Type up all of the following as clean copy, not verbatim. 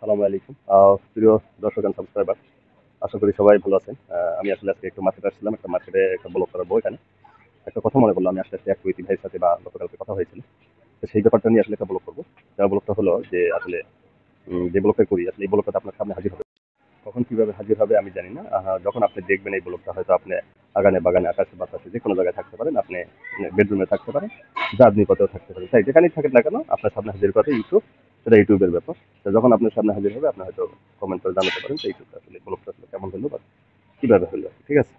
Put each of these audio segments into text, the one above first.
আসসালামু আলাইকুম। প্রিয় দর্শক এন্ড সাবস্ক্রাইবার, আশা করি সবাই ভালো আছেন। আমি আসলে আজকে একটু মার্কেটে আসছিলাম, একটা মার্কেটে একটা ব্লগ করাবো। এখানে একটা কথা মনে করলো, আমি আসলে এক কুয়েতি ভাইয়ের সাথে বা গতকালকে কথা হয়েছিল, তো সেই ব্যাপারটা নিয়ে আসলে একটা ব্লগ করবো। ব্লগটা হলো যে আসলে যে ব্লগটা করি আসলে এই ব্লগটা আপনার সামনে হাজির হবে। কখন কিভাবে হাজির হবে আমি জানি না। যখন আপনি দেখবেন এই ব্লগটা, হয়তো আপনি আগানে বাগানে আকাশে বাতাসে যে কোনো জায়গায় থাকতে পারেন, আপনি বেডরুমে থাকতে পারেন, জার্নি পথেও থাকতে পারেন, তাই যেখানেই থাকেন না কেন আপনার সামনে হাজির করে ইউটিউব। সেটা ইউটিউবের ব্যাপার। তো যখন আপনার সামনে হাজির হবে আপনি হয়তো কমেন্ট করে জানাতে পারেন যে ইউটিউবটা আসলে ব্লগটা আসলে কেমন হলো বা কিভাবে হলো, ঠিক আছে?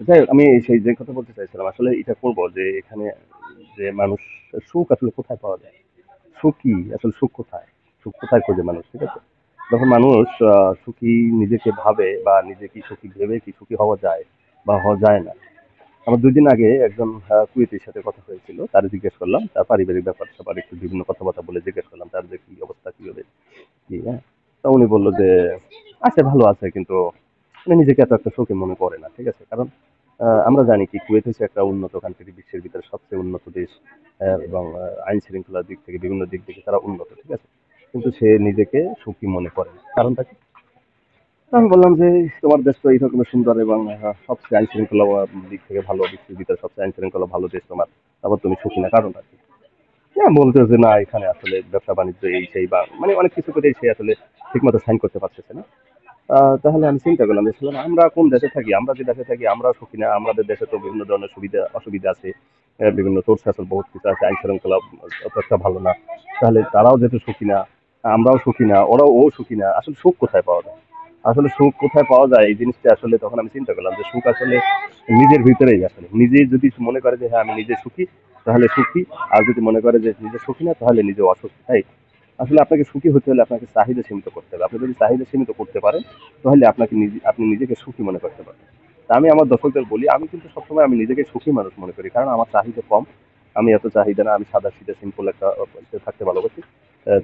যাই হোক, আমি সেই যে কথা বলতে চাইছিলাম আসলে এটা করবো যে এখানে যে মানুষ সুখ আসলে কোথায় পাওয়া যায়, সুখ কি আসলে, সুখ কোথায়, সুখ কোথায় খোঁজে মানুষ, ঠিক আছে? যখন মানুষ সুখী নিজেকে ভাবে বা নিজেকে সুখী ভেবে কি সুখী হওয়া যায় বা হওয়া যায় না। আমার 2 দিন আগে একজন কুয়েতির সাথে কথা হয়েছিল, তার জিজ্ঞেস করলাম তার পারিবারিক ব্যাপার স্যাপার একটু বিভিন্ন কথাবার্তা বলে জিজ্ঞেস করলাম তার যে কি অবস্থা, কি হবে কি, হ্যাঁ। তা উনি বললো যে আছে, ভালো আছে, কিন্তু মানে নিজেকে এত একটা সুখী মনে করে না, ঠিক আছে? কারণ আমরা জানি কি কুয়েত হচ্ছে একটা উন্নত কান্ট্রি, বিশ্বের ভিতরে সবচেয়ে উন্নত দেশ। এবং আইন শৃঙ্খলার দিক থেকে বিভিন্ন দিক থেকে তারা উন্নত, ঠিক আছে? কিন্তু সে নিজেকে সুখী মনে করে না, কারণটা কি? তো আমি বললাম যে তোমার দেশ তো এইরকম সুন্দর এবং সবচেয়ে আইন শৃঙ্খলা দিক থেকে ভালো, বিশ্বের ভিতরে সবচেয়ে আইন শৃঙ্খলা ভালো দেশ তোমার, তারপর তুমি সুখী না, কারণটা কি? হ্যাঁ, বলতে যে না এখানে আসলে ব্যবসা বাণিজ্য এই সেই বা মানে অনেক কিছু করে সে আসলে ঠিকমতো সাইন করতে পারতেছে না। তাহলে আমি চিন্তা করলাম যে আসলে আমরা কোন দেশে থাকি, আমরা যে দেশে থাকি আমরা সুখী না? আমাদের দেশে তো বিভিন্ন ধরনের সুবিধা অসুবিধা আছে, বিভিন্ন সোর্স আছে, বহুত কিছু আছে, আইন শৃঙ্খলা অত একটা ভালো না। তাহলে তারাও যেহেতু সুখী না, আমরাও সুখী না, ও সুখী না, আসলে সুখ কোথায় পাওয়া যায়? আসলে সুখ কোথায় পাওয়া যায় এই জিনিসটা আসলে তখন আমি চিন্তা করলাম যে সুখ আসলে নিজের ভিতরেই, আসলে নিজে যদি মনে করে যে হ্যাঁ আমি নিজে সুখী তাহলে সুখী, আর যদি মনে করে যে নিজে সুখী না তাহলে নিজে অসুখী, তাই আসলে আপনাকে সুখী হতে হলে আপনাকে চাহিদা সীমিত করতে হবে। আপনি যদি চাহিদা সীমিত করতে পারেন তাহলে আপনি নিজেকে সুখী মনে করতে পারবেন। তা আমি আমার দর্শকদের বলি, আমি কিন্তু সবসময় আমি নিজেকে সুখী মানুষ মনে করি, কারণ আমার চাহিদা কম। আমি এত চাহিদা না, আমি সাদা সিধা সিম্পল একটা থাকতে ভালোবাসি।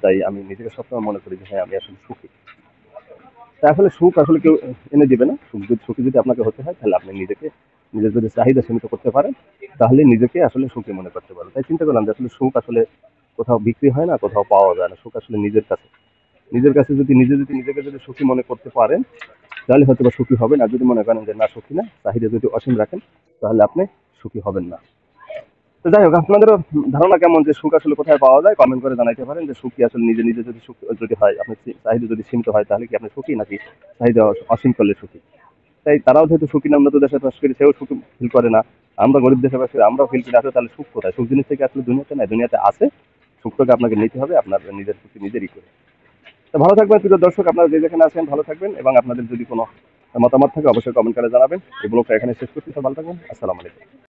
তাই আমি নিজেকে সবসময় মনে করি যে হ্যাঁ আমি আসলে সুখী। তা আসলে সুখ আসলে কেউ এনে দিবে না। সুখী যদি আপনাকে হতে হয় তাহলে আপনি নিজের যদি চাহিদা সীমিত করতে পারেন তাহলে নিজেকে আসলে সুখী মনে করতে পারেন। তাই চিন্তা করলাম যে আসলে সুখ আসলে কোথাও বিক্রি হয় না, কোথাও পাওয়া যায় না। সুখ আসলে নিজের কাছে। নিজের কাছে যদি নিজেকে যদি সুখী মনে করতে পারেন তাহলে হয়তো বা সুখী হবেন। আর যদি মনে করেন যে না সুখী না, চাহিদা যদি অসীম রাখেন তাহলে আপনি সুখী হবেন না। তো যাই হোক, আপনাদেরও ধারণা কেমন যে সুখ আসলে কোথায় পাওয়া যায় কমেন্ট করে জানাইতে পারেন যে সুখী আসলে নিজে নিজে যদি সুখ যদি হয়, আপনার চাহিদা যদি সীমিত হয় তাহলে কি আপনি সুখী, নাকি চাহিদা অসীম করলে সুখী? তাই তারাও যেহেতু সুখী না, উন্নত দেশে বাস করি, সেও সুখ ফিল করে না। আমরা গরিব দেশে বাস করি, আমরাও ফিল করি। আসলে তাহলে সুখ কোথায়? সুখ জিনিস থেকে আসলে দুনিয়াতে নাই, দুনিয়াতে আছে। সুখটাকে আপনাকে নিতে হবে আপনার নিজের সুখী নিজেরই করে। তো ভালো থাকবেন প্রিয় দর্শক, আপনারা যে যেখানে আছেন ভালো থাকবেন, এবং আপনাদের যদি কোনো মতামত থাকে অবশ্যই কমেন্ট করে জানাবেন। এই ব্লগটা এখানে শেষ করছি, তো ভালো থাকবেন। আসসালামু আলাইকুম।